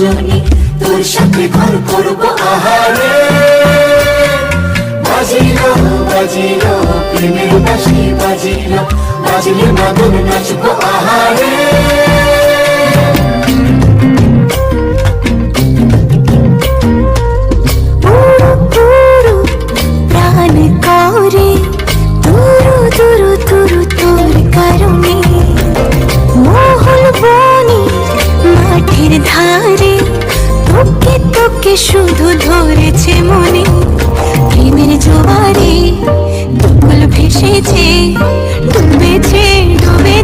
রজনী, তোর সাথে ঘর করবো আহারে। বাজিলো বাজিলো প্রেমের বাঁশি, বাজিলো বাজিলে মদন নাচবো আহারে। প্রাণ করে তুরু তুরু তুরু তোর কারণে, মহল বনে মাঠের ধারে তোকে তোকে শুধু ধরেছে মনে। প্রেমের জোয়ারে দুকুল ভেসেছে, ডুবেছে ডুবেছে।